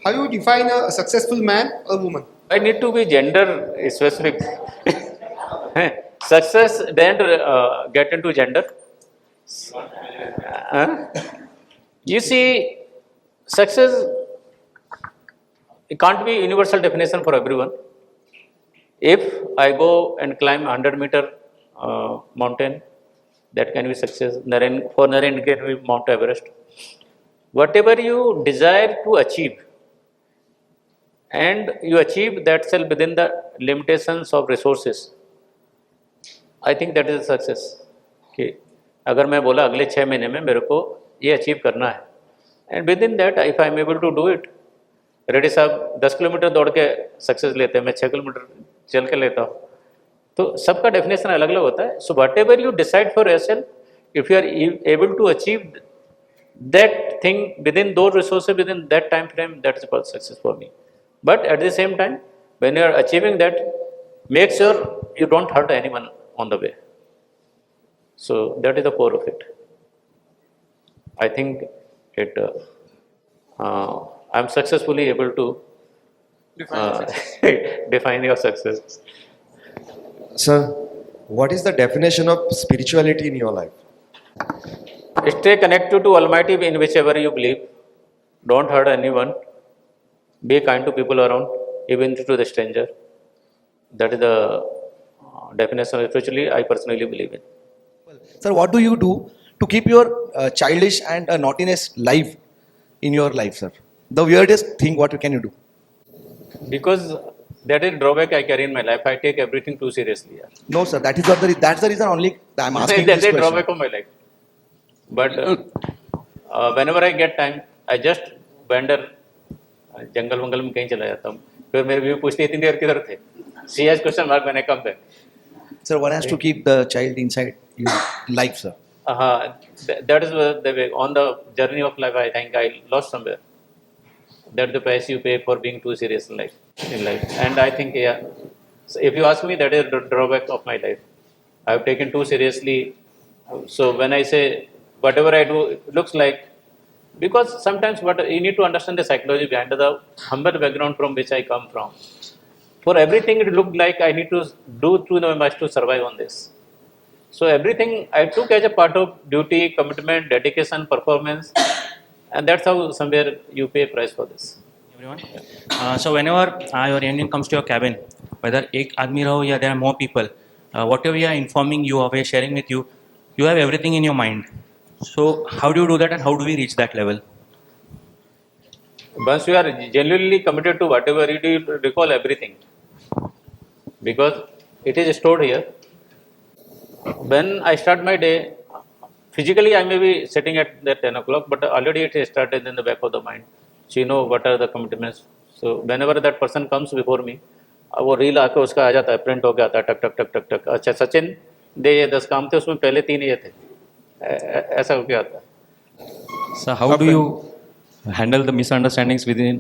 How you define a successful man or woman? I need to be gender specific. Success then get into gender. Uh, you see, success, it can't be universal definition for everyone. If I go and climb 100-meter mountain, that can be success. For Naren, it can be Mount Everest. Whatever you desire to achieve, and you achieve that self within the limitations of resources, I think that is a success. कि अगर मैं बोला अगले 6 महीने में मेरे को ये अचीव करना है, and within that if I am able to do it. Reddy साहब 10 किलोमीटर दौड़ के सक्सेस लेते हैं, मैं 6 किलोमीटर चल के लेता हूँ. तो सबका डेफिनेशन अलग अलग होता है. So whatever you decide for yourself, if you are able to achieve that thing within those resources, within that time frame, that is called success for me. But at the same time, when you are achieving that, make sure you don't hurt anyone on the way. So that is the core of it. I think it I am successfully able to define your success. Sir, what is the definition of spirituality in your life? Stay connected to Almighty in whichever you believe. Don't hurt anyone. Be kind to people around, even to the stranger. That is the definition of spirituality I personally believe in. Sir, what do you do to keep your childish and naughtiness live in your life, sir? The weirdest thing, what can you do? Because that is drawback I carry in my life. I take everything too seriously. Yeah. No, sir, that is not that's the reason only I'm asking That's this a question. drawback of my life. But whenever I get time, I just wander. जंगल वंगल में कहीं चला जाता हूँ. फिर मेरे भी पूछती है इतनी देर किधर थे. She has question mark when I come back. Sir, one has to keep the child inside your life, sir. That is the way. On the journey of life, I think I lost somewhere. That's the price you pay for being too serious in life. And I think, yeah. So if you ask me, that is the drawback of my life. I have taken too seriously. So when I say whatever I do, it looks like, because sometimes what you need to understand the psychology behind the humble background from which I come from. For everything, it looked like I need to do too much to survive on this. So everything I took as a part of duty, commitment, dedication, performance, and that's how somewhere you pay a price for this. Everyone. So whenever your Indian comes to your cabin, whether एक आदमी रहो या there are more people, whatever we are informing you or we are sharing with you, you have everything in your mind. So how do you do that, and how do we reach that level? Once you are genuinely committed to whatever you do, you recall everything, because it is stored here. When I start my day, physically I may be sitting at that 10 o'clock, but already it is started in the back of the mind. So you know what are the commitments. So whenever that person comes before me, वो reel आके उसका आ जाता है, print होके आता है, टक टक टक टक टक. अच्छा सचिन दे ये 10 काम थे, उसमें पहले 3 ये थे. ऐसा होके आता है. So how do you handle the misunderstandings within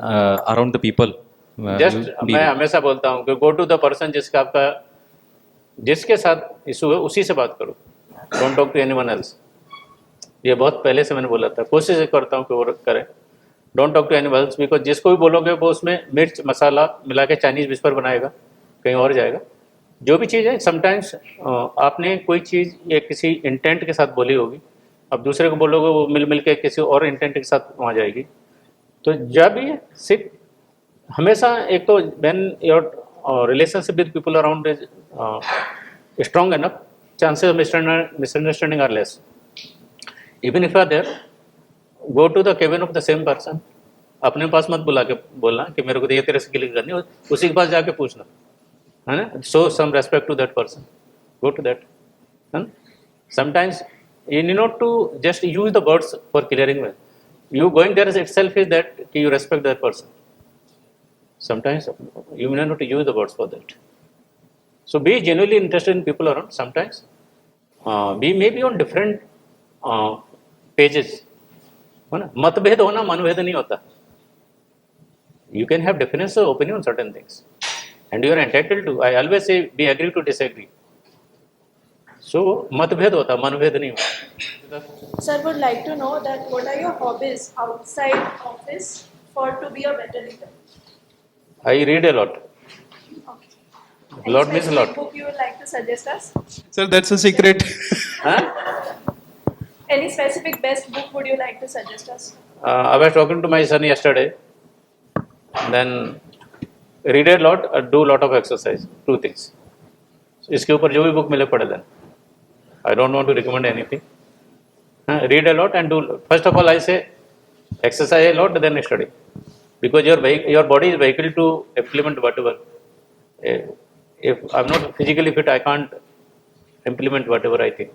around the people? Just मैं हमेशा बोलता हूँ कि go to the person जिसके साथ इशू है उसी से बात करो. Don't talk to anyone else. ये बहुत पहले से मैंने बोला था, कोशिश करता हूँ कि वो करें. Don't talk to anyone else, because जिसको भी बोलोगे वो उसमें मिर्च मसाला मिला के चाइनीज विस्पर बनाएगा, कहीं और जाएगा. जो भी चीज़ है, समटाइम्स आपने कोई चीज़ या किसी इंटेंट के साथ बोली होगी, अब दूसरे को बोलोगे वो मिल के किसी और इंटेंट के साथ वहाँ जाएगी. तो जब भी सिर्फ हमेशा एक तो when your relationship with people around is strong enough, chances of misunderstanding are less. Even if you are there, go to the cabin of the same person. अपने पास मत बुला के बोलना कि मेरे को ये तेरे से क्लिक करनी है, उसी के पास जाके पूछना, है ना. Show some respect to that person. Go to that. Sometimes you need not to just use the words for clearing well. You going there itself is that you respect that person. Sometimes you may not use the words for that. So be genuinely interested in people around. Sometimes we may be on different pages. मतभेद होना मनभेद नहीं होता. You can have difference of opinion on certain things, and you are entitled to. I always say we agree to disagree. So मतभेद होता, मनभेद नहीं होता. Sir, would like to know that what are your hobbies outside office, for to be a better leader? I read a lot. Okay. Lot means a lot. Book you would like to suggest us? Sir, that's a secret. Huh? Any specific best book would you like to suggest us? I was talking to my son yesterday. Then read a lot, do a lot of exercise. Two things. इसके ऊपर जो भी book मिले पढ़े then. I don't want to recommend anything. Read a lot and do. First of all, I say exercise a lot, then study, because your body is vehicle to implement whatever. If I'm not physically fit, I can't implement whatever I think.